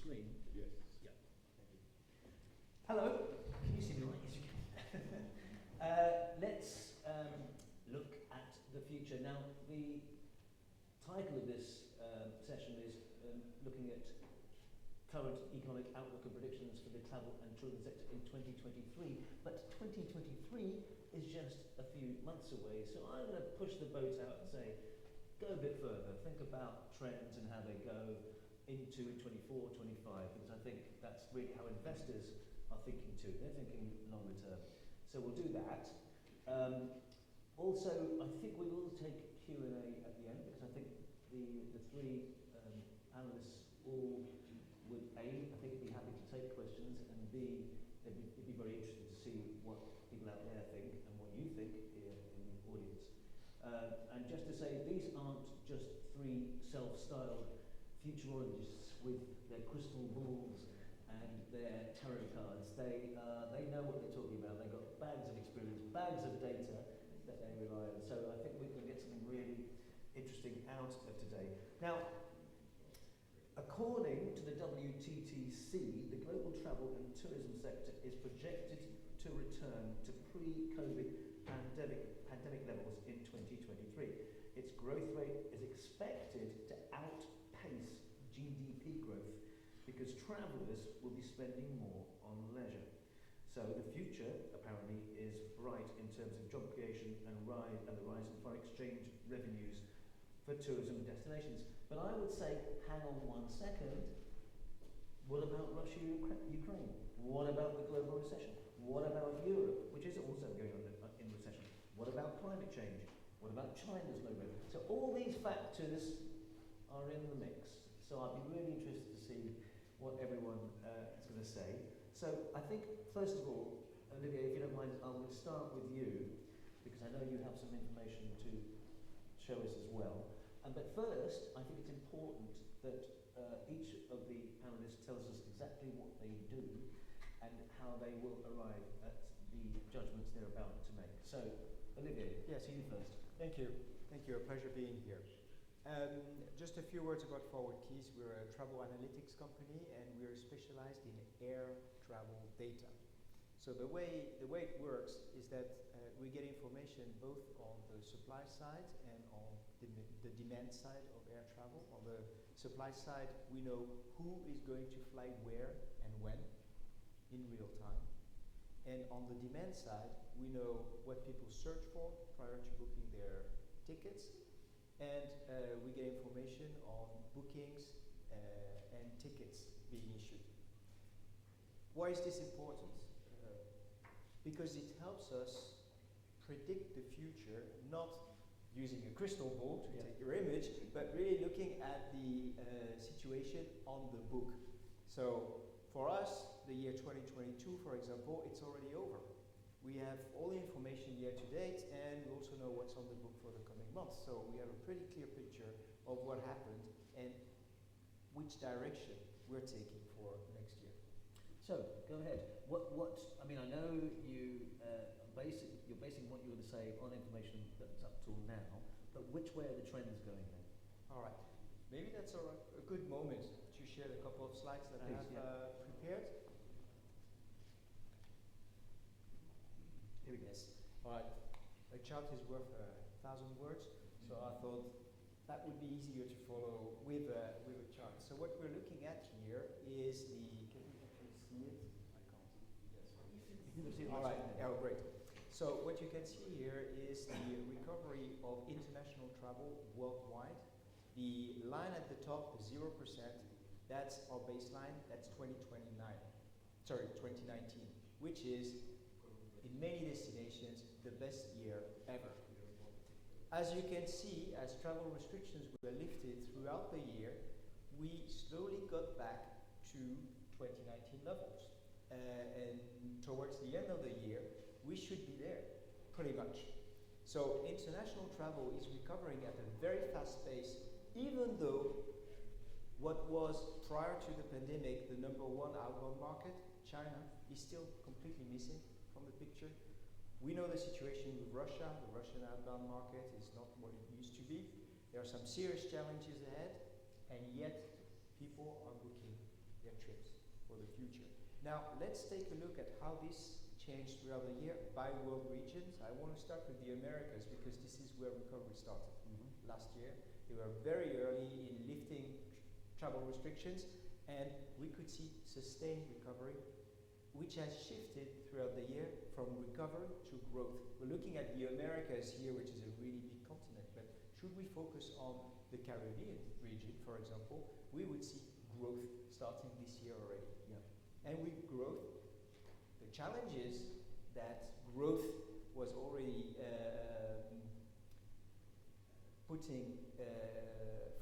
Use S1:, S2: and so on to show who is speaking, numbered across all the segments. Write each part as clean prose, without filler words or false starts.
S1: screen?
S2: Yes.
S1: Yeah. Thank you. Hello. Can you see me right? Yes, you can. Let's look at the future. Now, the title of this session is looking at current economic outlook and predictions for the travel and tourism sector in 2023. But 2023 is just a few months away, so I'm going to push the boat out and say, go a bit further. Think about trends and how they go into 24, 25, because I think that's really how investors are thinking too. They're thinking longer term. So we'll do that. Also, I think we will take Q&A at the end, because I think the three analysts all would A, I think be happy to take questions, and B, it'd be very interesting to see what people out there think and what you think here in the audience. And just to say, these aren't just three self-styled futurologists with their crystal balls and their tarot cards. They know what they're talking about. They've got bags of experience, bags of data that they rely on. So I think we can get something really interesting out of today. Now, according to the WTTC, the global travel and tourism sector is projected to return to pre-COVID pandemic levels in 2023. Its growth rate is expected to outpace GDP growth because travellers will be spending more on leisure. So the future, apparently, is bright in terms of job creation and the rise in foreign exchange revenues for tourism destinations. But I would say, hang on one second, what about Russia, Ukraine? What about the global recession? What about Europe, which is also going on in recession? What about climate change? What about China's low growth? So all these factors are in the mix. So I'd be really interested to see what everyone is going to say. So I think, first of all, Olivia, if you don't mind, I will start with you, because I know you have some information to show us as well. But first, I think it's important that each of the panelists tells us exactly what they do and how they will arrive at the judgments they're about to make. So, Olivier, yes, you first.
S3: Thank you. Thank you. A pleasure being here. Just a few words about Forward Keys. We're a travel analytics company, and we're specialized in air travel data. So the way it works is that we get information both on the supply side and on the demand side of air travel. On the supply side, we know who is going to fly where and when in real time. And on the demand side, we know what people search for prior to booking their tickets. And we get information on bookings and tickets being issued. Why is this important? Because it helps us predict the future, not using a crystal ball to take your image, but really looking at the situation on the book. So for us, the year 2022, for example, it's already over. We have all the information year to date, and we also know what's on the book for the coming months. So we have a pretty clear picture of what happened and which direction we're taking for next year.
S1: So, go ahead. I mean, I know you're basing what you're going to say on information that's up till now, but which way are the trends going then?
S3: All right. Maybe that's a good moment to share a couple of slides that I have prepared. Here we go. Yes. All right. A chart is worth 1,000 words, so I thought that would be easier to follow with a chart. So what we're looking at here is the. Can you actually see it? I can't. Yes.
S1: You can see it.
S3: All right. Oh, great. So what you can see here is the recovery of international travel worldwide. The line at the top, the 0%, that's our baseline. That's 2019, which is, in many destinations, the best year ever. As you can see, as travel restrictions were lifted throughout the year, we slowly got back to 2019 levels. And towards the end of the year, we should be there, pretty much. So international travel is recovering at a very fast pace, even though what was prior to the pandemic the number one outbound market, China, is still completely missing from the picture. We know the situation with Russia. The Russian outbound market is not what it used to be. There are some serious challenges ahead, and yet people are booking their for the future. Now, let's take a look at how this changed throughout the year by world regions. I want to start with the Americas because this is where recovery started last year. They were very early in lifting travel restrictions, and we could see sustained recovery, which has shifted throughout the year from recovery to growth. We're looking at the Americas here, which is a really big continent, but should we focus on the Caribbean region, for example, we would see growth starting this year already.
S1: Yeah.
S3: And with growth, the challenge is that growth was already putting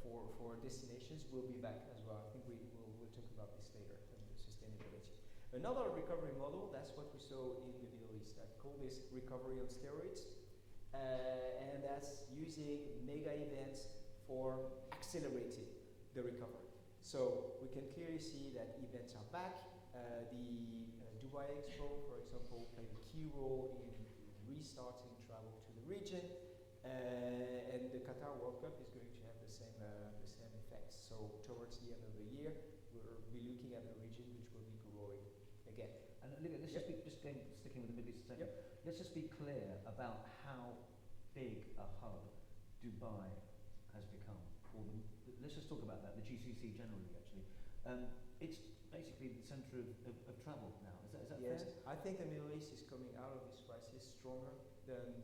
S3: for destinations will be back as well. I think we'll talk about this later, the sustainability. Another recovery model, that's what we saw in the Middle East. I call this recovery on steroids. And that's using mega events for accelerating the recovery. So we can clearly see that events are back. The Dubai Expo, for example, played a key role in restarting travel to the region. And the Qatar World Cup is going to have the same effects. So towards the end of the year, we'll be looking at a region which will be growing again.
S1: And Olivier, let's sticking with the Middle East a second. Let's just be clear about how big a hub Dubai has become. Let's just talk about that. The GCC generally, actually. It's basically the centre of travel now. Is that
S3: yes,
S1: fair?
S3: I think the Middle East is coming out of this crisis stronger than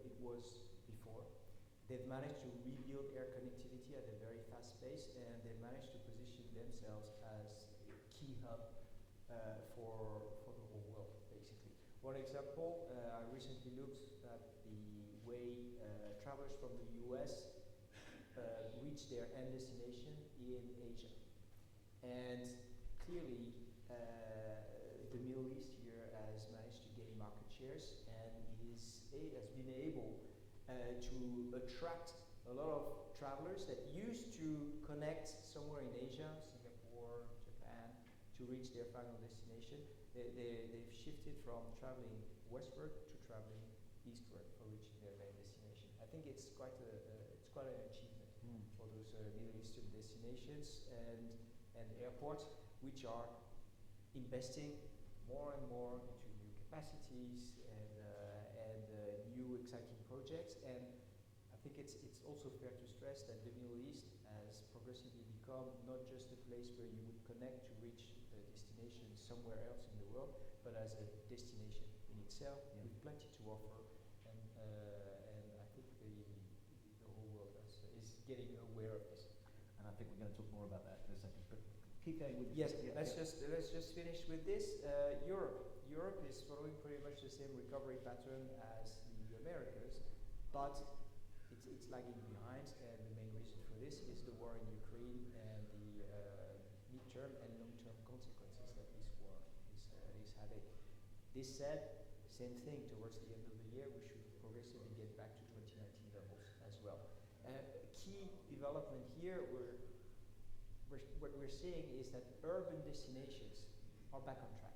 S3: it was before. They've managed to rebuild air connectivity at a very fast pace, and they've managed to position themselves as a key hub for the whole world, basically. One example, I recently looked at the way travelers from the US reach their end destination in Asia. And clearly, the Middle East here has managed to gain market shares and has been able to attract a lot of travelers that used to connect somewhere in Asia, Singapore, Japan, to reach their final destination. They've shifted from traveling westward to traveling eastward for reaching their main destination. I think it's quite an achievement for those Middle Eastern destinations and airports, which are investing more and more into new capacities and new exciting projects. And I think it's also fair to stress that the Middle East has progressively become not just a place where you would connect to reach a destination somewhere else in the world, but as a destination in itself with plenty to offer. And I think the whole world is getting aware of this.
S1: And I think we're going to talk more about that in a second. But keep going with
S3: yes. Let's just finish with this. Europe is following pretty much the same recovery pattern as the Americas, but it's lagging behind. And the main reason for this is the war in Ukraine and the mid-term and long-term consequences that this war is having. This said, same thing. Towards the end of the year, we should progressively get back to 2019 levels as well. Key development here, what we're seeing is that urban destinations are back on track.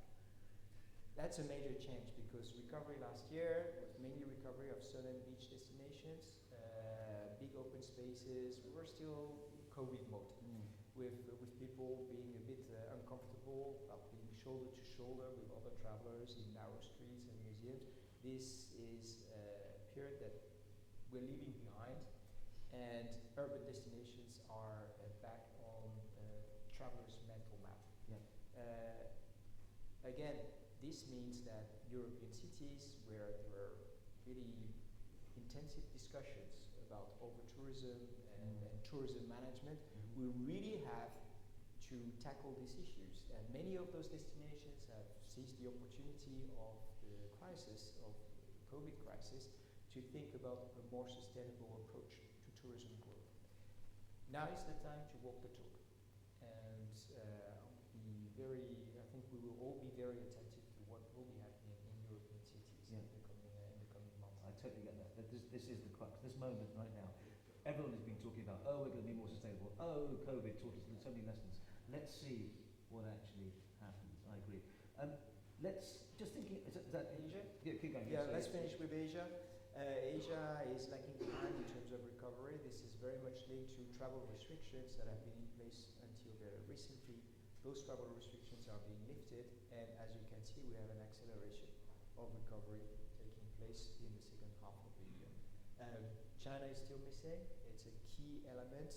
S3: That's a major change because recovery last year was mainly recovery of sun and beach destinations, big open spaces. We were still COVID mode with people being a bit uncomfortable, being shoulder to shoulder with other travelers in narrow streets and museums. This is a period that we're leaving behind, and urban destinations are back on travelers' mental map. Again, this means that European cities where there were really intensive discussions about over-tourism and tourism management will really have to tackle these issues. And many of those destinations have seized the opportunity of the crisis, of the COVID crisis, to think about a more sustainable approach to tourism growth. Now is the time to walk the talk. And I think we will all be very attentive to what will be happening in European cities in the coming months.
S1: I totally get that. This is the crux. This moment right now, everyone has been talking about, we're going to be more sustainable. COVID taught us so many lessons. Let's see what actually happens. I agree. Let's just thinking. Is that
S3: Asia?
S1: Yeah, keep going.
S3: Yeah, let's finish with Asia. Asia is lagging behind in terms of recovery. This is very much linked to travel restrictions that have been in place until very recently. those travel restrictions are being lifted, and as you can see, we have an acceleration of recovery taking place in the second half of the year. China is still missing. It's a key element,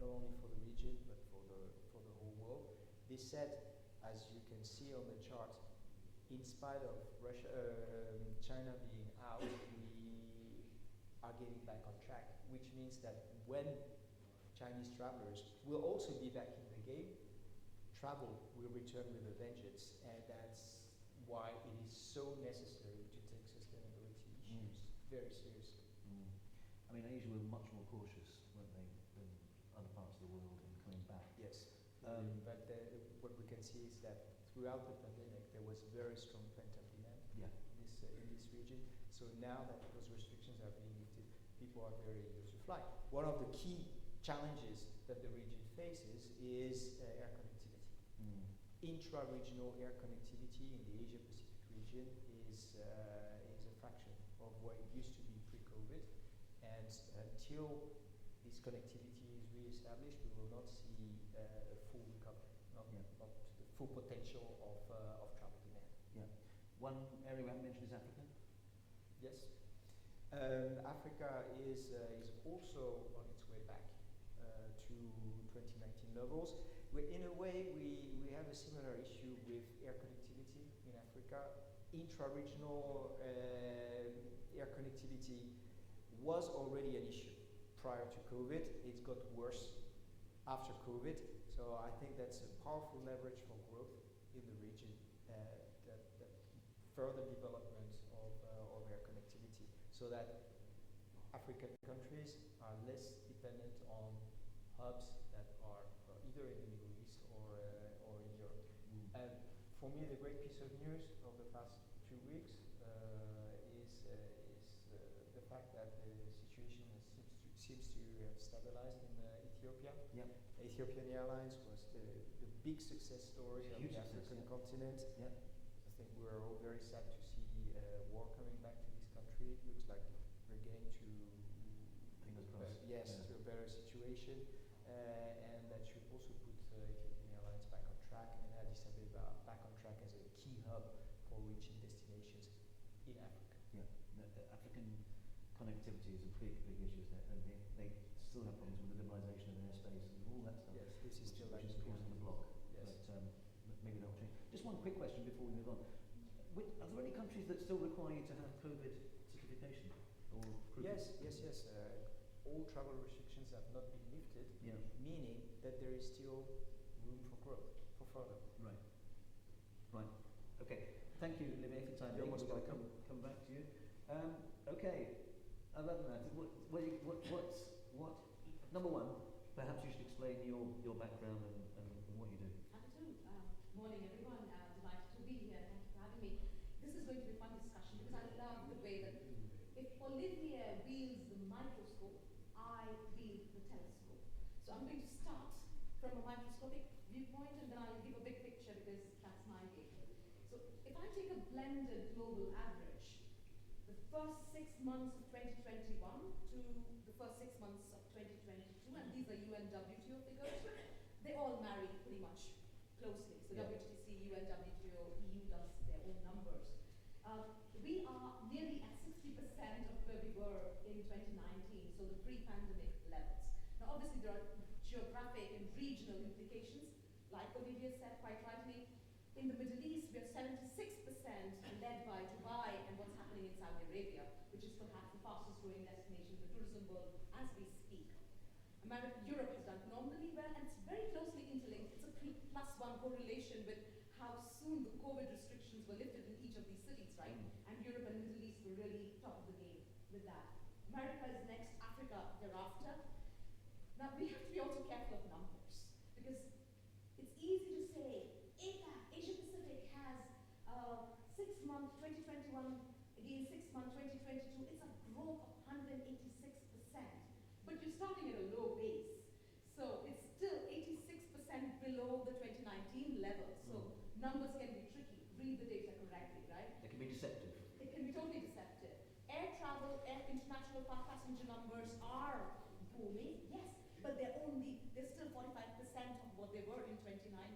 S3: not only for the region but for the whole world. This said, as you can see on the chart, in spite of China being out, we are getting back on track, which means that when Chinese travelers will also be back in the game, travel will return with a vengeance, and that's why it is so necessary to take sustainability issues very seriously.
S1: I mean, Asia were much more cautious, weren't they, than other parts of the world in coming back?
S3: Yes, but what we can see is that throughout the pandemic, there was very strong pent-up demand in this region. So now that those restrictions are being lifted, people are very eager to fly. One of the key challenges that the region faces is air connectivity. Intra-regional air connectivity in the Asia-Pacific region is a fraction of what it used to be pre-COVID, and until this connectivity is re-established, we will not see a full recovery, not the full potential of travel demand.
S1: Yeah. One area we haven't mentioned is Africa.
S3: Yes. Africa is also on its way back to 2019 levels. In a way, we have a similar issue with air connectivity in Africa. Intra-regional air connectivity was already an issue prior to COVID. It got worse after COVID. So I think that's a powerful leverage for growth in the region, that further development of air connectivity, so that African countries are less dependent on hubs that are either in the Middle East or in Europe. And for me, the great piece of news of the past 2 weeks is the fact that the situation seems to have stabilized in Ethiopia.
S1: Yep.
S3: Ethiopian Airlines was the big success story of the African continent.
S1: Yep.
S3: I think we're all very sad to see war coming back to this country. It looks like we're getting to
S1: Fingers crossed.
S3: to a better situation, and that should also put Ethiopian Airlines back on track, and Addis Ababa back on track as a key hub for reaching destinations in Africa.
S1: Yeah, the African connectivity is a big issue, isn't it? And they still have problems with the liberalisation of airspace and all that stuff.
S3: Yes, this is still
S1: which is causing the block.
S3: Yes.
S1: But maybe that will change. Just one quick question before we move on. Are there any countries that still require you to have COVID certification or proof?
S3: Yes. All travel restrictions have not been lifted, meaning that there is still room for growth, for further.
S1: Right. Okay. Thank you, Olivier, for your time.
S3: You're most
S1: We're going
S3: welcome.
S1: to come back to you. Okay. Other than that, what? Number one, perhaps you should explain your background and what you do.
S2: Happy to. Morning, everyone. Delighted to be here. Thank you for having me. This is going to be a fun discussion because I love the way that if Olivier wields the microscope, I wield the telescope. So I'm going to start from a microscopic viewpoint, and then I'll give a big picture because that's my game. So if I take a blended global average, the first 6 months of 2021 to the first 6 months of 2022, and these are UNWTO figures, they all marry pretty much closely. So WTC, UNWTO, EU does their own numbers. We are nearly at 60% of where we were in 2019, so the pre-pandemic levels. Now obviously there are geographic and regional implications, like Olivier said quite rightly. In the Middle East, we are 76% led by Dubai and what's happening in Saudi Arabia, which is perhaps the fastest growing destination for tourism world as we speak. Europe has done phenomenally well, and it's very closely interlinked. It's a +1 correlation with how soon the COVID restrictions were lifted in each of these cities, right? And Europe and Middle East were really top of the game with that. America is next, Africa thereafter. Now we have to be also careful of numbers, because it's easy to say APAC, Asia Pacific, has 6 months 2021 against 6 months 2022. It's a growth of 186%. But you're starting at a low base. So it's still 86% below the 2019 level. So numbers can be tricky. Read the data correctly, right?
S1: They can be deceptive.
S2: It can be totally deceptive. Air travel, international passenger numbers are booming, yes, but they're still 45% of what they were in 2019.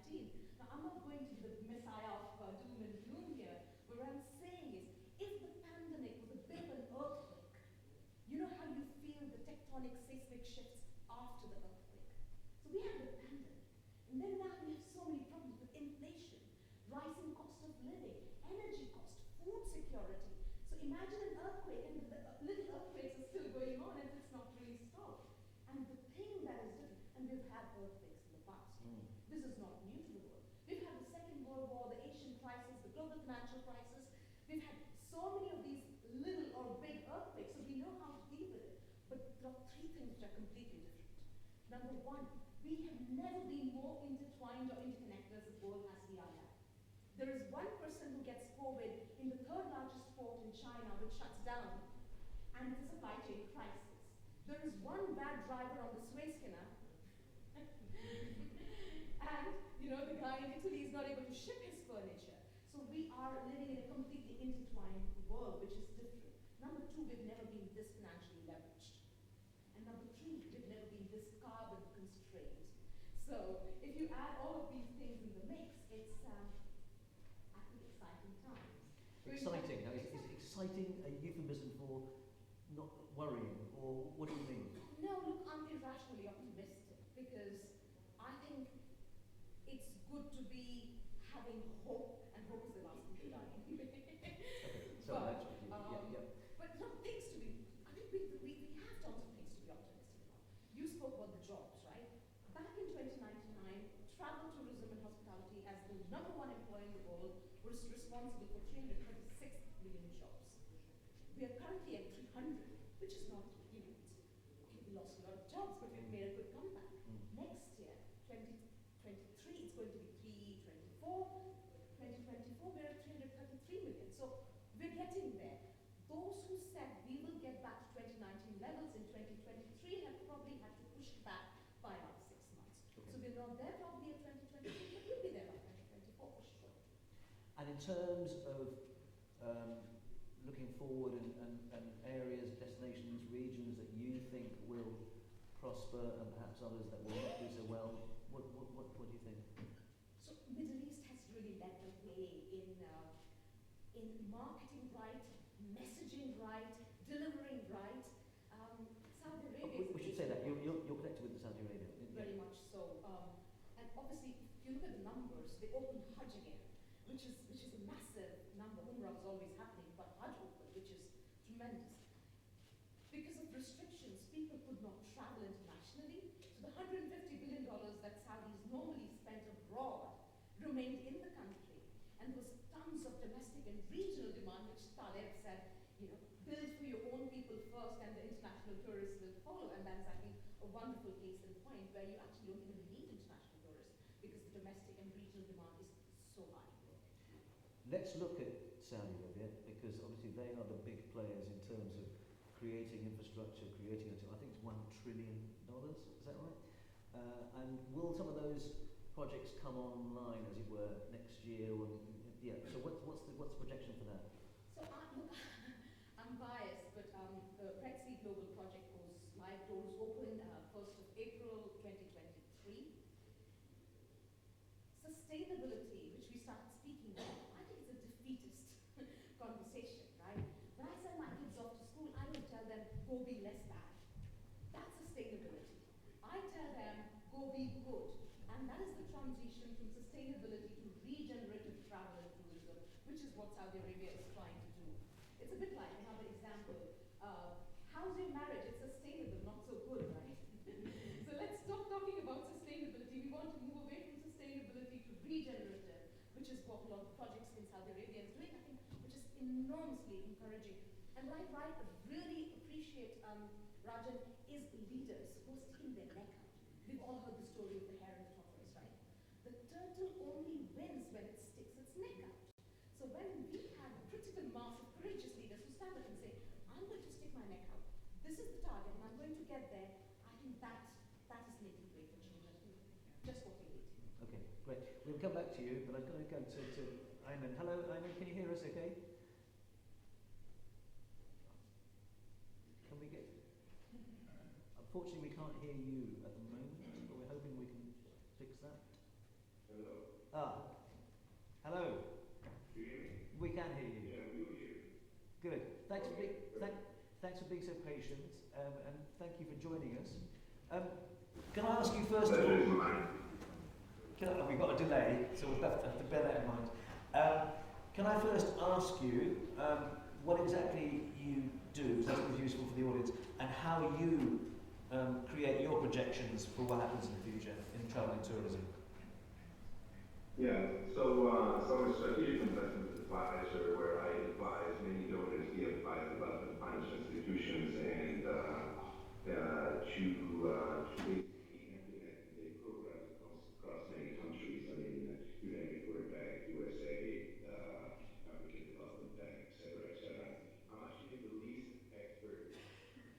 S2: And then now we have so many problems with inflation, rising cost of living, energy cost, food security. So imagine an earthquake, and the little earthquakes are still going on and it's not really stopped. And the thing that is different, and we've had earthquakes in the past. This is not new to the world. We've had the Second World War, the Asian crisis, the global financial crisis. We've had so many of these little or big earthquakes, so we know how to deal with it. But there are three things which are completely different. Number one, we have never been more intertwined or interconnected as a world as we are now. There is one person who gets COVID in the third largest port in China, which shuts down, and it's a supply chain crisis. There is one bad driver on the Suez Canal, and the guy in Italy is not able to ship his furniture. So we are living in a completely intertwined world, which is different. Number two, we've never been this financially leveraged. And number three, we've never been this carbon constrained. So if you add all of these things in the mix, it's I think exciting times.
S1: Exciting. Now, is exciting a euphemism for not worrying, or what do you mean?
S2: No, look, I'm irrationally optimistic because I think it's good to be having hope, and hope is the last thing to die anyway.
S1: Okay, so
S2: But,
S1: that's what you,
S2: But things to be, I think we have tons of things to be optimistic about. You spoke about the jobs, right? Back in 2099, travel, tourism and hospitality as the number one employer in the world was responsible for 326 million jobs. We are currently at 300, which is not, okay, we lost a lot of jobs, but we've made a good comeback. Next year, 2023, it's going to be 324. 2024, we're at 333 million. So we're getting there. Those who said we will get back to 2019 levels in 2023 have probably had to push it back by about 6 months.
S1: Okay.
S2: So we're not there probably at 2023, but we'll be there by 2024 for sure.
S1: And in terms of looking forward and areas, destinations, regions that you think will prosper and perhaps others that will not do so well, what do you think?
S2: So Middle East has really led the way in marketing right, messaging right, delivering right. Saudi Arabia.
S1: We should say that you're connected with the Saudi Arabia.
S2: Very much so. And obviously, if you look at the numbers, they opened Hajj again, which is a massive number. Umrah was always happening, but Hajj opened, which is tremendous. Because of restrictions, people could not travel internationally. So the $150 billion that Saudis normally spent abroad remained in the country. And there was tons of domestic and regional demand, which Taleb said, build for your own people first and the international tourists will follow. And that's, I think, a wonderful case in point where you actually don't even need international tourists because the domestic and regional demand is so high.
S1: Let's look at Saudi Arabia, because obviously they are the big players in terms of creating infrastructure, creating, I think it's $1 trillion, is that right? And will some of those projects come online, as it were, next year? So what's the projection for that?
S2: So I'm biased, but the Red Sea Global Project goes live, doors open 1st of April 2023. Sustainability, which we started speaking about, I think it's a defeatist conversation, right? When I send my kids off to school, I don't tell them, go be less bad. That's sustainability. I tell them, go be good. And that is the transition from sustainability to regenerative travel and tourism, which is what Saudi Arabia is trying to do. It's a bit like another example. How's your marriage? It's sustainable, not so good, right? So let's stop talking about sustainability. We want to move away from sustainability to regenerative, which is what a lot of projects in Saudi Arabia is doing, I think, which is enormously encouraging. And what I really appreciate, Rajan, is leaders who are sticking their neck out. We've all heard the story of the hare and the tortoise, right? The turtle only wins when it sticks its neck out. So when we have a critical mass of courageous leaders who stand up and say, I'm going to stick my neck out, this is the target and I'm going to get there, I think that is making way for change. I think just what we need.
S1: Okay, great. We'll come back to you, but I'm going to go to Ayman. Hello, Ayman, can you hear us okay? Can we get... Unfortunately, we can't hear you at the moment, but we're hoping we can fix that.
S4: Hello.
S1: Hello.
S4: Do you hear me?
S1: We can hear you.
S4: Yeah, we will hear you.
S1: Good. Thanks
S4: Okay,
S1: thanks for being so patient, and thank you for joining us. Can I ask you first of all? We've got a delay, so we'll have to bear that in mind. Can I first ask you what exactly you do, so that's useful for the audience, and how you create your projections for what happens in the future in travel and tourism?
S4: Yeah, so I'm a strategic investment advisor where I advise many donors via advice development financial institutions and to basically implement the programs across many countries. I mean, you name it, World Bank, USA, African Development Bank, et cetera. I'm actually the least expert in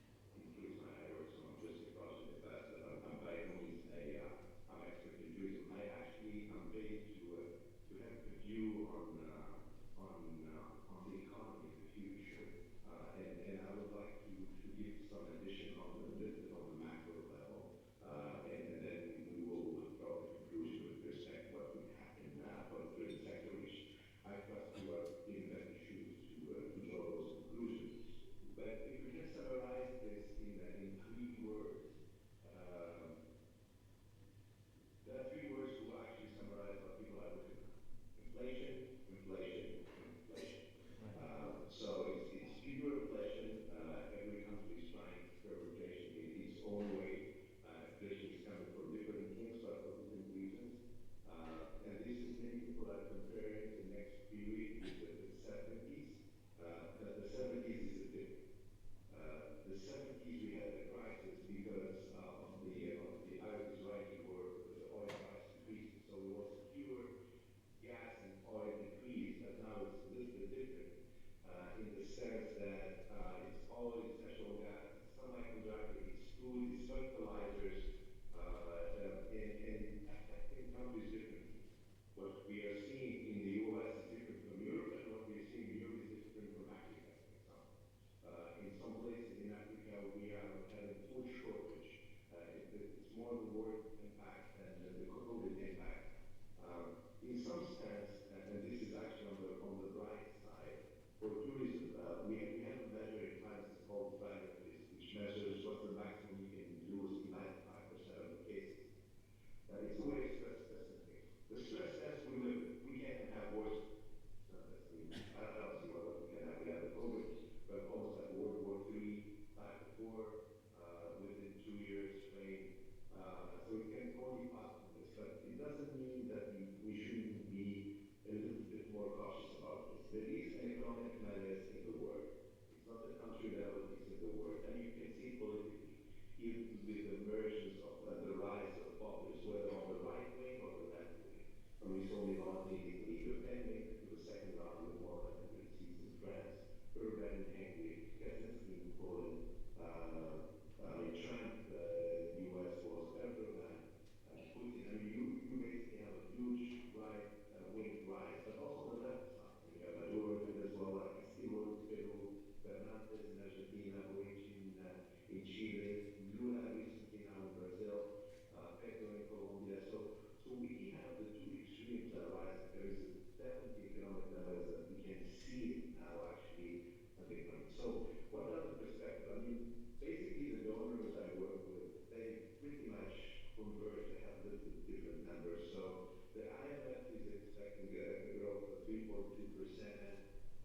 S4: tourism. I work so I'm just a project investor. I'm by no means I'm expert in tourism. I'm paid to have a view on the economy in the future, and I would like to give some addition on the little bit on the macro level, and then we will draw the conclusion with respect to what would happen for the tourism sector, which I trust you are in better shoes to draw those conclusions. But if we can summarize this in 3 words. There are 3 words to actually summarize what people are looking at. Inflation, inflation, inflation. So it's pure inflation. Every country is trying to curb inflation in its own way. Inflation is coming from different things, but for different reasons. And this is many people are comparing the next period with the 70s. The 70s is a dip. The 70s we had a crisis because of the Iraqi war, the oil price increased. So it was a pure gas and oil decrease, but now it's a little bit different in the sense that it's oil, it's natural gas, it's semiconductor, it's food, it's fertilizers, and affecting countries differently. What we are seeing in the US is different from Europe, and what we are seeing in Europe is different from Africa, for example. In some places in Africa, we are having food shortage. It's more the world impact than the COVID impact. In some sense, and this is actually on the bright side, for tourism, we have a measure in France, it's called Dragon List, which measures what's the maximum you can lose in 95% of the cases. It's a way of stress testing things. The stress test we live in, we can't have worse. I don't see what we can have. We have a COVID, but almost like World War III type of war within 2 years frame. So it can only pass from this, but it doesn't mean that we shouldn't be a little bit more cautious about this. There is an economic malaise in the world. It's not a country level, it's in the world. And you can see politically, even with the emergence of the rise of populists, whether on the right wing or the left wing. I mean, it's only not in Italy. Le Pen made it to the second round with more than 100 seats in France. Urban in Hungary, Kaczynski in Poland, Trump, US was Erdogan, Putin. I mean, you basically have a huge right wing rise, but also the left side. You have Maduro in Venezuela, Castillo in Peru, Fernandez in Argentina, Boric in Chile, Lula recently now in Brazil, Petro in Colombia. So we have the 2 extremes that are rising. There is a definitely economic malaise that we can see it now actually a big one. So what are the perspectives? I mean, basically the donors I work with, they pretty much converge. They have a little bit different numbers. So the IMF is expecting a growth of 3.2%.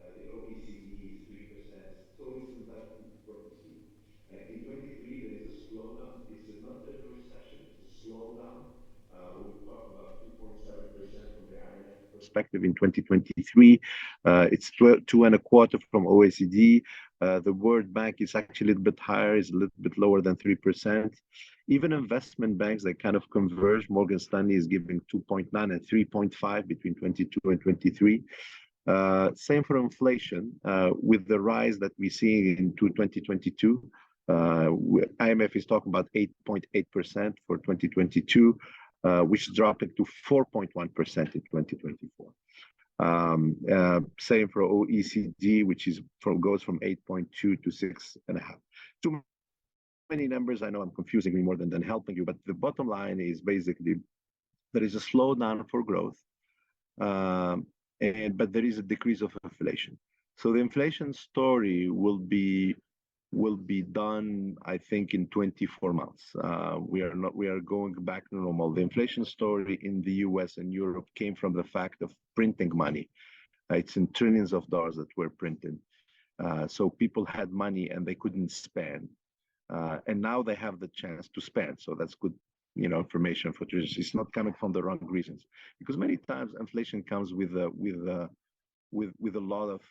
S4: The OECD is 3%. So it's not what we see. In 23, there is a slowdown. It's not a recession, it's a slowdown. We talk about 2.7% from the IMF perspective in 2023. It's 2.25% from OECD. The World Bank is actually a little bit higher, is a little bit lower than 3%. Even investment banks, they kind of converge. Morgan Stanley is giving 2.9 and 3.5 between 22 and 23. Same for inflation, with the rise that we see into 2022. IMF is talking about 8.8% for 2022, which dropped to 4.1% in 2024. Same for OECD, which goes from 8.2 to 6.5. Too many numbers. I know I'm confusing you more than helping you, but the bottom line is basically there is a slowdown for growth, but there is a decrease of inflation. So the inflation story will be will be done, I think, in 24 months. We are going back to normal. The inflation story in the US and Europe came from the fact of printing money. It's in trillions of dollars that were printed. So people had money and they couldn't spend. And now they have the chance to spend. So that's good, information for tourists. It's not coming from the wrong reasons, because many times inflation comes with a lot of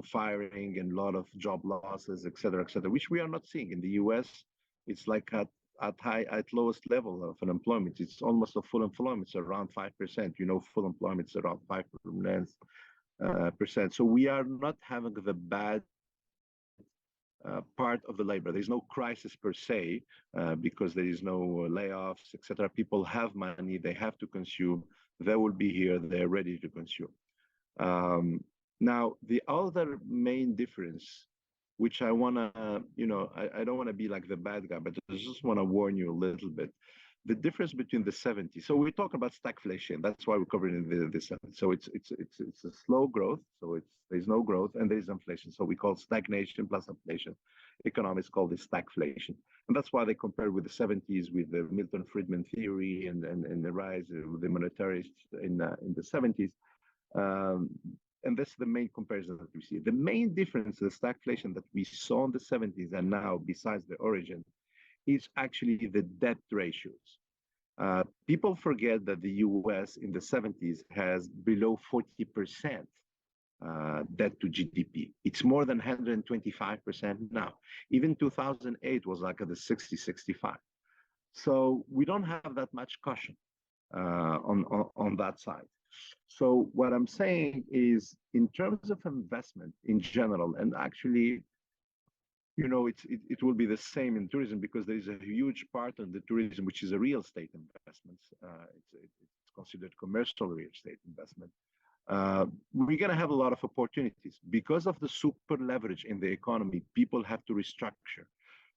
S4: firing and a lot of job losses, et cetera, which we are not seeing in the U.S. It's like at lowest level of unemployment. It's almost a full employment. It's around 5%. Full employment is around 5%. So we are not having the bad part of the labor. There's no crisis per se, because there is no layoffs, etc. People have money, they have to consume, they will be here, they're ready to consume. Now, the other main difference, which I want to, I don't want to be like the bad guy, but I just want to warn you a little bit. The difference between the 70s. So we talk about stagflation. That's why we're covering the 70s. So it's a slow growth. So there's no growth and there's inflation. So we call stagnation plus inflation. Economists call this stagflation, and that's why they compare with the 70s with the Milton Friedman theory and the rise of the monetarists in the 70s. And that's the main comparison that we see. The main difference, the stagflation that we saw in the 70s and now, besides the origin, is actually the debt ratios. People forget that the US in the 70s has below 40% debt to GDP. It's more than 125% now. Even 2008 was like at the 60, 65. So we don't have that much caution on that side. So what I'm saying is, in terms of investment in general, and actually, it will be the same in tourism, because there is a huge part of the tourism which is a real estate investments. It's considered commercial real estate investment. We're going to have a lot of opportunities because of the super leverage in the economy. People have to restructure.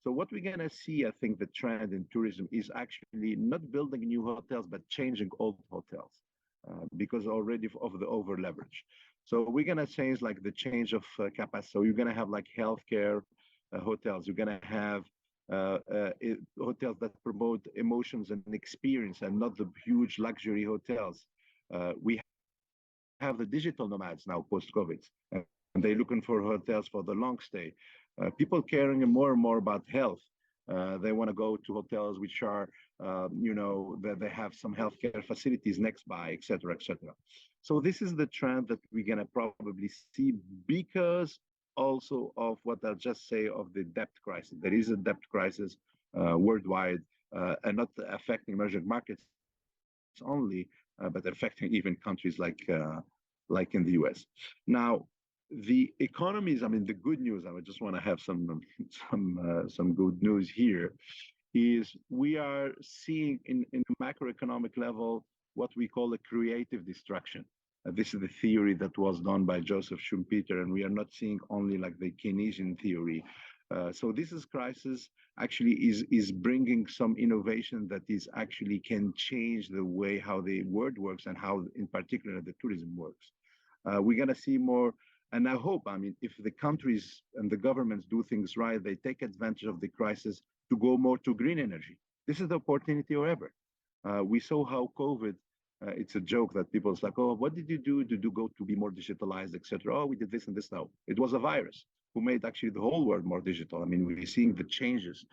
S4: So what we're going to see, I think, the trend in tourism is actually not building new hotels, but changing old hotels, because already of the over leverage. So we're going to change like the change of capacity. So you're going to have like healthcare hotels. You're going to have hotels that promote emotions and experience, and not the huge luxury hotels. We have the digital nomads now post-COVID, and they're looking for hotels for the long stay. People caring more and more about health. They want to go to hotels which are, that they have some healthcare facilities next by, et cetera, et cetera. So this is the trend that we're going to probably see, because also of what I'll just say of the debt crisis. There is a debt crisis worldwide, and not affecting emerging markets only, but affecting even countries like in the US. Now, the economies, I mean, the good news, I just want to have some good news here, is we are seeing in a macroeconomic level what we call a creative destruction. This is the theory that was done by Joseph Schumpeter, and we are not seeing only like the Keynesian theory. So this crisis actually is bringing some innovation that is actually can change the way how the world works, and how in particular the tourism works. We're going to see more, and I hope, I mean, if the countries and the governments do things right, they take advantage of the crisis to go more to green energy. This is the opportunity forever. We saw how COVID, it's a joke that people is like, oh, what did you do to go to be more digitalized, etc. Oh, we did this and this. Now it was a virus who made actually the whole world more digital. I mean, we're seeing the changes,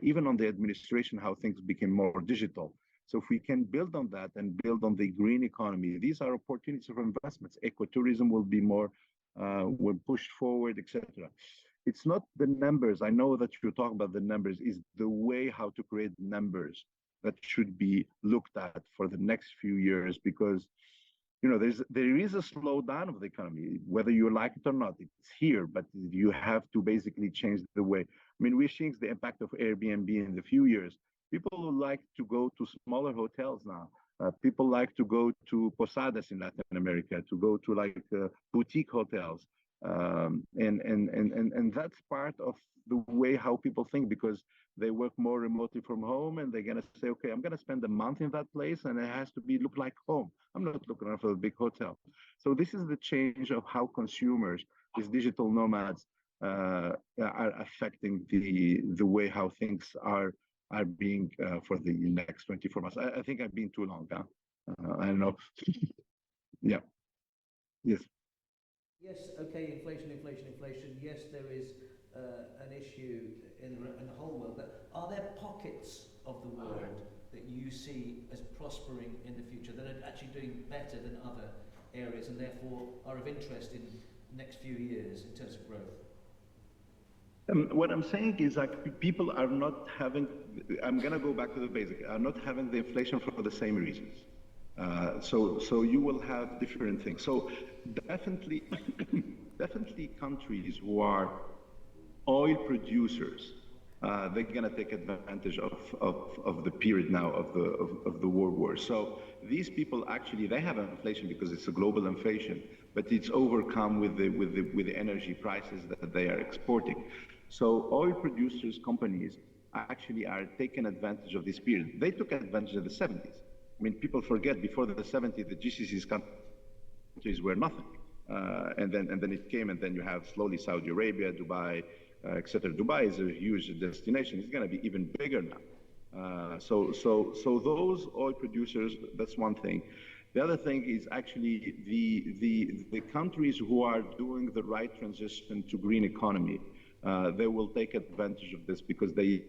S4: even on the administration, how things became more digital. So if we can build on that and build on the green economy, these are opportunities for investments. Ecotourism will be more, will push forward, etc. It's not the numbers. I know that you talk about the numbers, is the way how to create numbers that should be looked at for the next few years, because there is a slowdown of the economy, whether you like it or not. It's here, but you have to basically change the way. I mean, we're seeing the impact of Airbnb in the few years. People like to go to smaller hotels now. People like to go to posadas in Latin America, to go to like boutique hotels. And that's part of the way how people think, because they work more remotely from home, and they're going to say, okay, I'm going to spend a month in that place, and it has to look like home. I'm not looking for a big hotel. So this is the change of how consumers, these digital nomads,
S5: are affecting the way how things are being for the next 24 months. I think I've been too long. Huh? I don't know. Yeah. Yes.
S1: Yes, okay, inflation. Yes, there is an issue in the whole world, but are there pockets of the world that you see as prospering in the future, that are actually doing better than other areas and therefore are of interest in the next few years in terms of growth?
S5: What I'm saying is like people are not having, I'm going to go back to the basic, are not having the inflation for the same reasons. So you will have different things. So definitely, definitely countries who are oil producers, they're going to take advantage of the period now of the world war. So these people actually, they have inflation because it's a global inflation, but it's overcome with the energy prices that they are exporting. So oil producers companies actually are taking advantage of this period. They took advantage of the 70s. I mean, people forget before the 70s, the GCC countries were nothing. And then it came, and then you have slowly Saudi Arabia, Dubai, etc. Dubai is a huge destination. It's going to be even bigger now. So those oil producers, that's one thing. The other thing is actually the countries who are doing the right transition to green economy. They will take advantage of this because they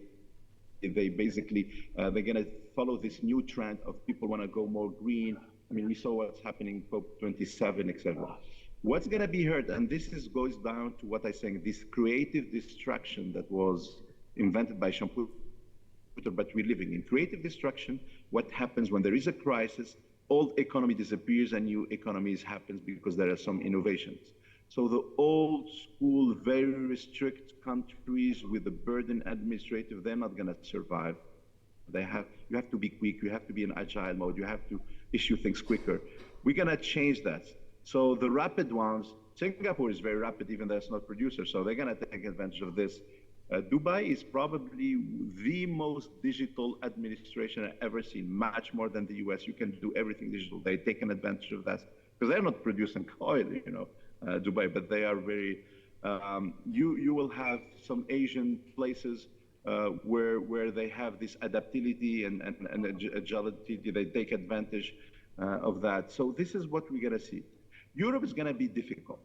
S5: basically they're going to follow this new trend of people want to go more green. I mean, we saw what's happening COP27, etc. What's going to be heard, and this goes down to what I'm saying, this creative destruction that was invented by Schumpeter, but we're living in creative destruction. What happens when there is a crisis? Old economy disappears and new economies happens because there are some innovations. So the old school, very strict countries with the burden administrative, they're not going to survive. You have to be quick, you have to be in agile mode, you have to issue things quicker. We're going to change that. So the rapid ones, Singapore is very rapid, even though it's not producer, so they're going to take advantage of this. Dubai is probably the most digital administration I've ever seen, much more than the US. You can do everything digital. They've taken advantage of that because they're not producing oil, Dubai, but they are very, you will have some Asian places where they have this adaptability and agility. They take advantage of that. So this is what we're going to see. Europe is going to be difficult.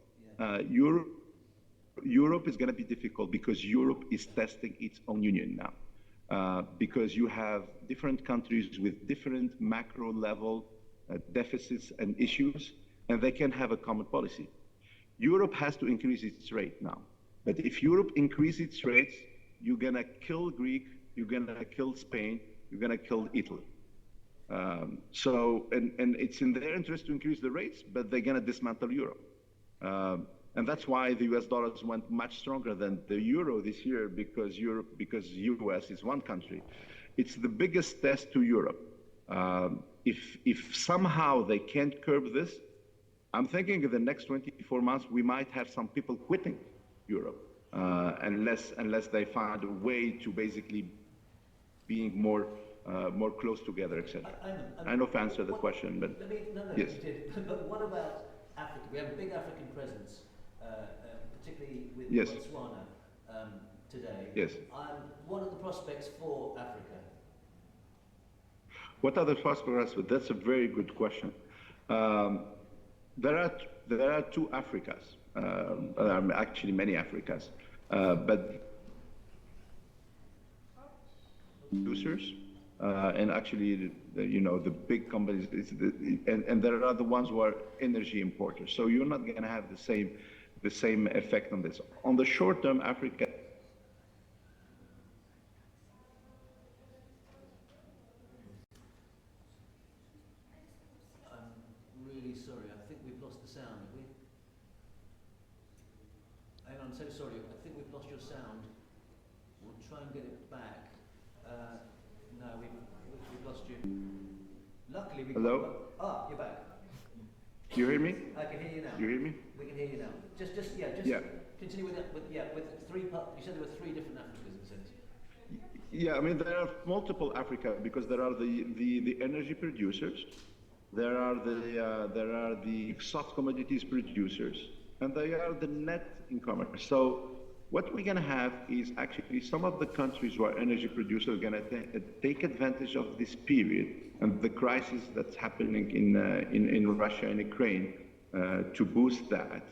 S5: Europe is going to be difficult because Europe is testing its own union now. Because you have different countries with different macro level deficits and issues, and they can have a common policy. Europe has to increase its rate now. But if Europe increases its rates, you're going to kill Greece, you're going to kill Spain, you're going to kill Italy. And it's in their interest to increase the rates, but they're going to dismantle Europe. And that's why the US dollars went much stronger than the euro this year because US is one country. It's the biggest test to Europe. If somehow they can't curb this, I'm thinking in the next 24 months, we might have some people quitting Europe unless they find a way to basically being more close together, etc. I don't know if I answered the question, but yes.
S1: You did. But what about Africa? We have a big African presence, particularly with Botswana today.
S5: Yes.
S1: What are the prospects for Africa?
S5: What are the prospects? That's a very good question. There are two Africas, actually many Africas, but producers and actually the big companies, and there are the ones who are energy importers. So you're not going to have the same effect on this. On the short term, Africa.
S1: Sorry, I think we've lost the sound, have we? Hang on, I'm so sorry, I think we've lost your sound. We'll try and get it back. No, we've lost you. Luckily, we
S5: Hello?
S1: You're back.
S5: You hear me?
S1: I can hear you now.
S5: You hear me?
S1: We can hear you now. Just continue with three parts. You said there were three different Africas in a sense.
S5: Yeah, I mean, there are multiple Africa because there are the energy producers. There are the soft commodities producers, and they are the net incomers. So What we're going to have is actually some of the countries who are energy producers are going to take advantage of this period and the crisis that's happening in Russia and Ukraine to boost that.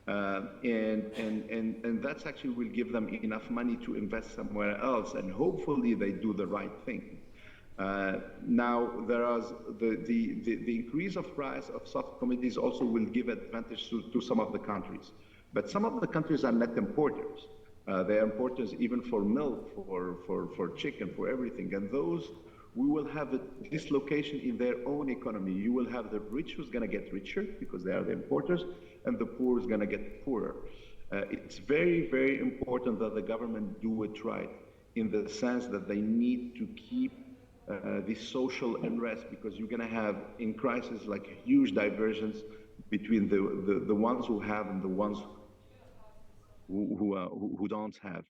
S5: And that's actually will give them enough money to invest somewhere else, and hopefully they do the right thing. Now, there are the increase of price of soft commodities also will give advantage to some of the countries. But some of the countries are net importers. They are importers even for milk, for chicken, for everything. And those, we will have a dislocation in their own economy. You will have the rich who's going to get richer because they are the importers, and the poor is going to get poorer. It's very, very important that the government do it right, in the sense that they need to keep this social unrest, because you're going to have in crisis like huge divergence between the ones who have and the ones who don't have.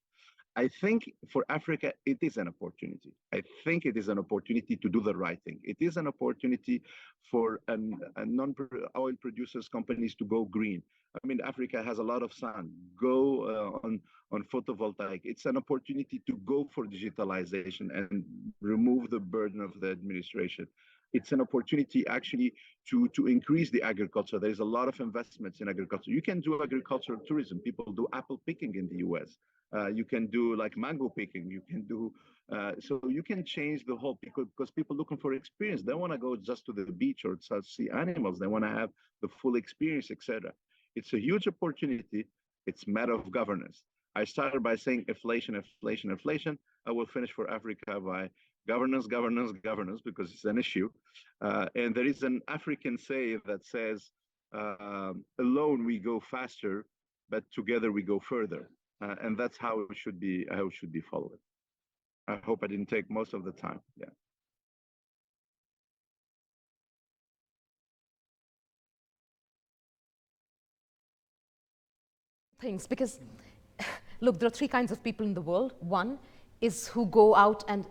S5: I think for Africa, it is an opportunity. I think it is an opportunity to do the right thing. It is an opportunity for non-oil producers companies to go green. I mean, Africa has a lot of sun. Go on photovoltaic. It's an opportunity to go for digitalization and remove the burden of the administration. It's an opportunity actually to increase the agriculture. There's a lot of investments in agriculture. You can do agricultural tourism. People do apple picking in the US. You can do like mango picking. You can do, so you can change the whole, because people looking for experience. They want to go just to the beach or to see animals. They want to have the full experience, etc. It's a huge opportunity. It's a matter of governance. I started by saying inflation, inflation, inflation. I will finish for Africa by governance, governance, governance, because it's an issue. And there is an African say that says, alone we go faster, but together we go further. And that's how it should be followed. I hope I didn't take most of the time. Yeah.
S2: Things, because look, there are three kinds of people in the world. One is who go out and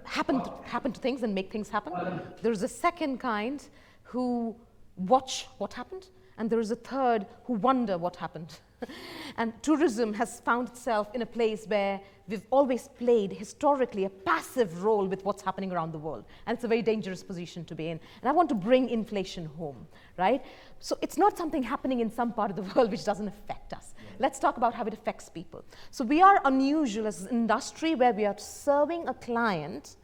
S2: happen to things and make things happen. There's a second kind who watch what happened, and there is a third who wonder what happened. And tourism has found itself in a place where we've always played historically a passive role with what's happening around the world. And it's a very dangerous position to be in. And I want to bring inflation home, right? So it's not something happening in some part of the world which doesn't affect us. Let's talk about how it affects people. So we are unusual as an industry where we are serving a client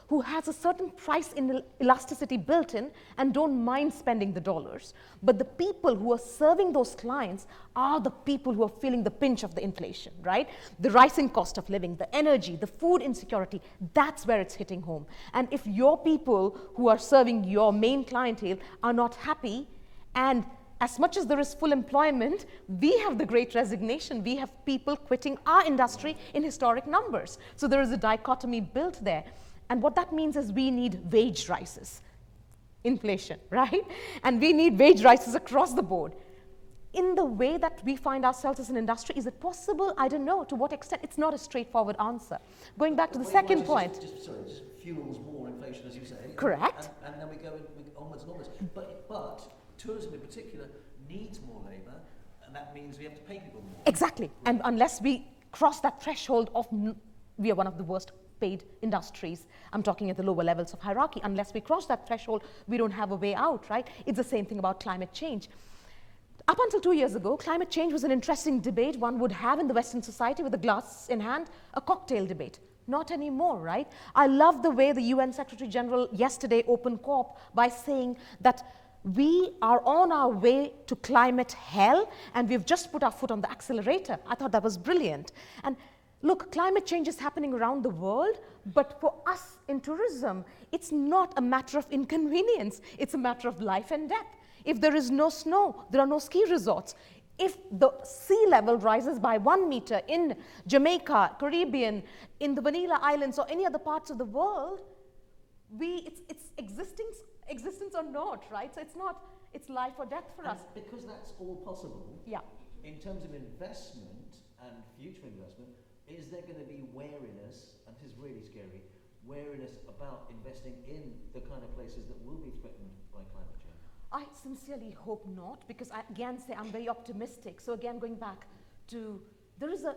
S2: who has a certain price elasticity built in and don't mind spending the dollars. But the people who are serving those clients are the people who are feeling the pinch of the inflation, right? The rising cost of living, the energy, the food insecurity, that's where it's hitting home. And if your people who are serving your main clientele are not happy, and as much as there is full employment, we have the great resignation. We have people quitting our industry in historic numbers. So there is a dichotomy built there. And what that means is we need wage rises, inflation, right? And we need wage rises across the board. In the way that we find ourselves as an industry, is it possible? I don't know. To what extent? It's not a straightforward answer. Going back to the second point.
S1: Just fuels more inflation, as you say.
S2: Correct.
S1: And then we go onwards and onwards. But tourism in particular needs more labour, and that means we have to pay people more.
S2: Exactly. And unless we cross that threshold of, we are one of the worst paid industries, I'm talking at the lower levels of hierarchy, unless we cross that threshold, we don't have a way out, right? It's the same thing about climate change. Up until 2 years ago, climate change was an interesting debate one would have in the Western society with a glass in hand, a cocktail debate. Not anymore, right? I love the way the UN Secretary General yesterday opened COP by saying that we are on our way to climate hell, and we've just put our foot on the accelerator. I thought that was brilliant. And look, climate change is happening around the world, but for us in tourism, it's not a matter of inconvenience. It's a matter of life and death. If there is no snow, there are no ski resorts. If the sea level rises by 1 meter in Jamaica, Caribbean, in the Vanilla Islands, or any other parts of the world, it's existence or not, right? So it's life or death for us.
S1: Because that's all possible,
S2: yeah.
S1: In terms of investment and future investment, is there going to be wariness, and this is really scary, wariness about investing in the kind of places that will be threatened by climate change?
S2: I sincerely hope not, because I again say I'm very optimistic. So again, going back to, there is a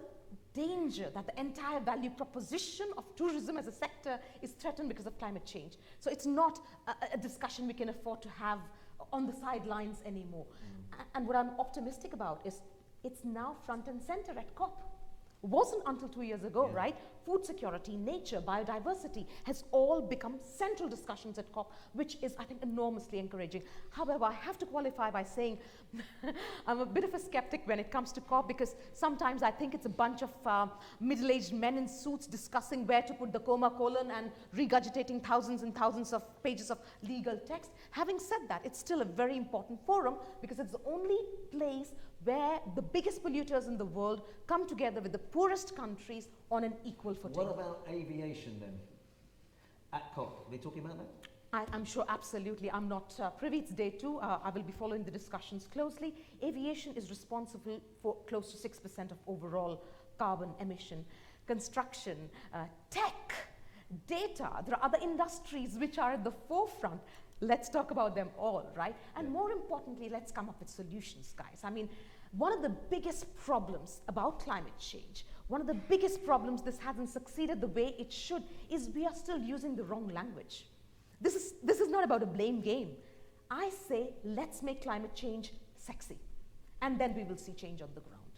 S6: danger that the entire value proposition of tourism as a sector is threatened because of climate change. So it's not a discussion we can afford to have on the sidelines anymore. And what I'm optimistic about is it's now front and center at COP. Wasn't until 2 years ago, right? Food security, nature, biodiversity has all become central discussions at COP, which is, I think, enormously encouraging. However, I have to qualify by saying I'm a bit of a skeptic when it comes to COP, because sometimes I think it's a bunch of middle-aged men in suits discussing where to put the comma colon and regurgitating thousands and thousands of pages of legal text. Having said that, it's still a very important forum because it's the only place where the biggest polluters in the world come together with the poorest countries on an equal footing.
S1: What about aviation then? At COP, are they talking about that?
S6: I'm sure, absolutely. I'm not privy. It's day 2. I will be following the discussions closely. Aviation is responsible for close to 6% of overall carbon emission. Construction, tech, data, there are other industries which are at the forefront. Let's talk about them all, right? And more importantly, let's come up with solutions, guys. I mean, one of the biggest problems about climate change, one of the biggest problems this hasn't succeeded the way it should, is we are still using the wrong language. This is not about a blame game. I say, let's make climate change sexy, and then we will see change on the ground.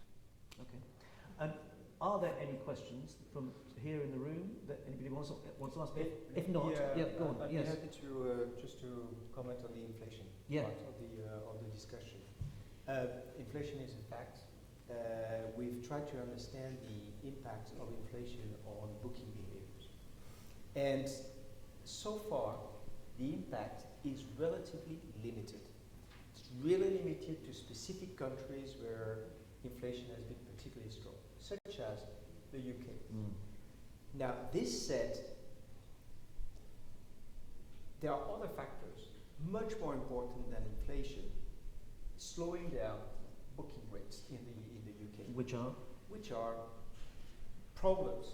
S1: Okay. Are there any questions from here in the room that anybody wants to ask? If not, go on.
S3: I'd be happy to just to comment on the inflation part of the discussion. Inflation is a fact. We've tried to understand the impact of inflation on booking behaviors, and so far the impact is relatively limited. It's really limited to specific countries where inflation has been particularly strong, such as the UK. Now, this said, there are other factors much more important than inflation slowing down booking rates in the UK. Which are problems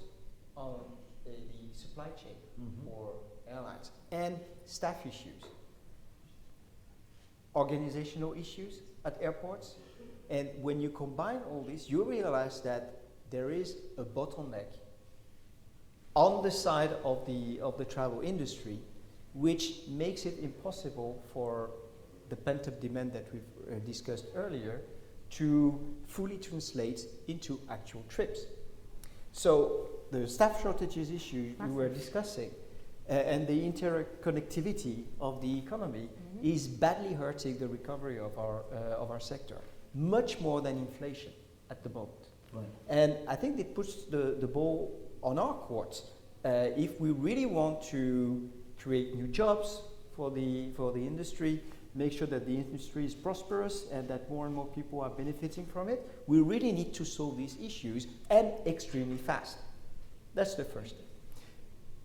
S3: on the supply chain for airlines and staff issues, organizational issues at airports. And when you combine all this, you realize that there is a bottleneck on the side of the travel industry, which makes it impossible for the pent-up demand that we've discussed earlier to fully translate into actual trips. So the staff shortages issue we were discussing and the interconnectivity of the economy is badly hurting the recovery of our sector, much more than inflation at the moment.
S1: Right.
S3: And I think it puts the ball on our court. If we really want to create new jobs for the industry, make sure that the industry is prosperous and that more and more people are benefiting from it, we really need to solve these issues, and extremely fast. That's the first thing.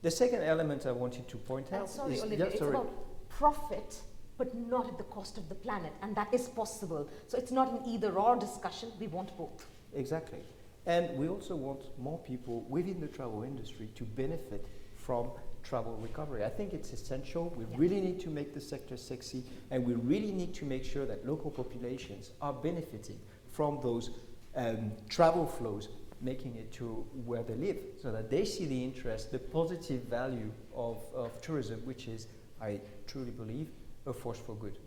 S3: The second element I wanted to point out
S6: sorry,
S3: is...
S6: Olivier, it's about profit, but not at the cost of the planet, and that is possible. So it's not an either-or discussion, we want both.
S3: Exactly. And we also want more people within the travel industry to benefit from travel recovery. I think it's essential. We really need to make the sector sexy, and we really need to make sure that local populations are benefiting from those travel flows, making it to where they live, so that they see the interest, the positive value of tourism, which is, I truly believe, a force for good.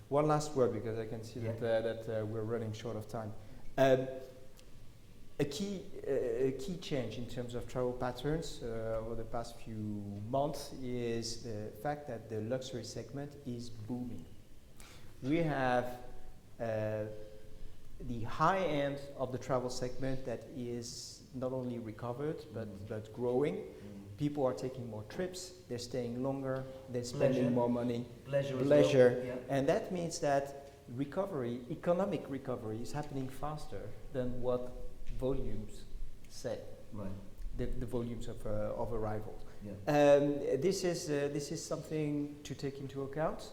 S3: One last word, because I can see that we're running short of time. A key change in terms of travel patterns over the past few months is the fact that the luxury segment is booming. We have the high end of the travel segment that is not only recovered but growing. People are taking more trips, they're staying longer, they're spending more money.
S1: Leisure.
S3: And that means that economic recovery is happening faster than what volumes say.
S1: Right.
S3: The volumes of arrival.
S1: Yeah.
S3: This is something to take into account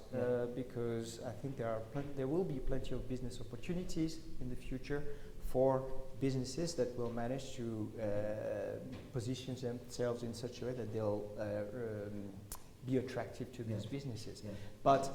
S3: because I think there will be plenty of business opportunities in the future for businesses that will manage to position themselves in such a way that they'll be attractive to these businesses. But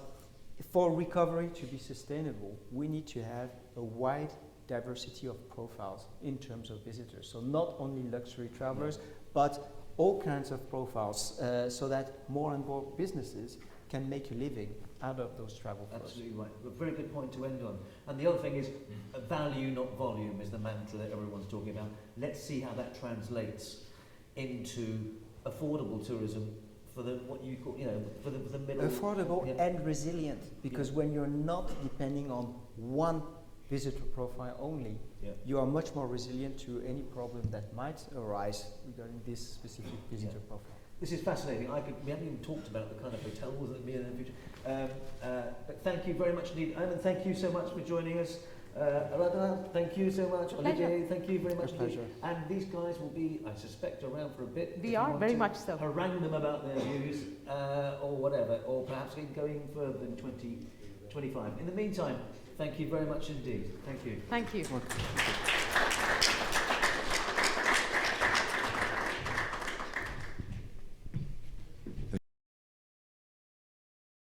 S3: for recovery to be sustainable, we need to have a wide diversity of profiles in terms of visitors. So not only luxury travelers, but all kinds of profiles, so that more and more businesses can make a living out of those travel flows.
S1: Absolutely right. A very good point to end on. And the other thing is, value, not volume, is the mantra that everyone's talking about. Let's see how that translates into affordable tourism for the what you call, for the middle.
S3: Affordable and resilient, because when you're not depending on one visitor profile only, you are much more resilient to any problem that might arise regarding this specific visitor profile.
S1: This is fascinating. We haven't even talked about the kind of hotels that will be in the future. But thank you very much indeed. Ayman, thank you so much for joining us. Aradhana, thank you so much. Olivier, thank you very much indeed. And these guys will be, I suspect, around for a bit.
S6: We are, very much so.
S1: Harangue them about their views or whatever, or perhaps going further than 2025. In the meantime, thank you very much indeed. Thank you.
S6: Thank you.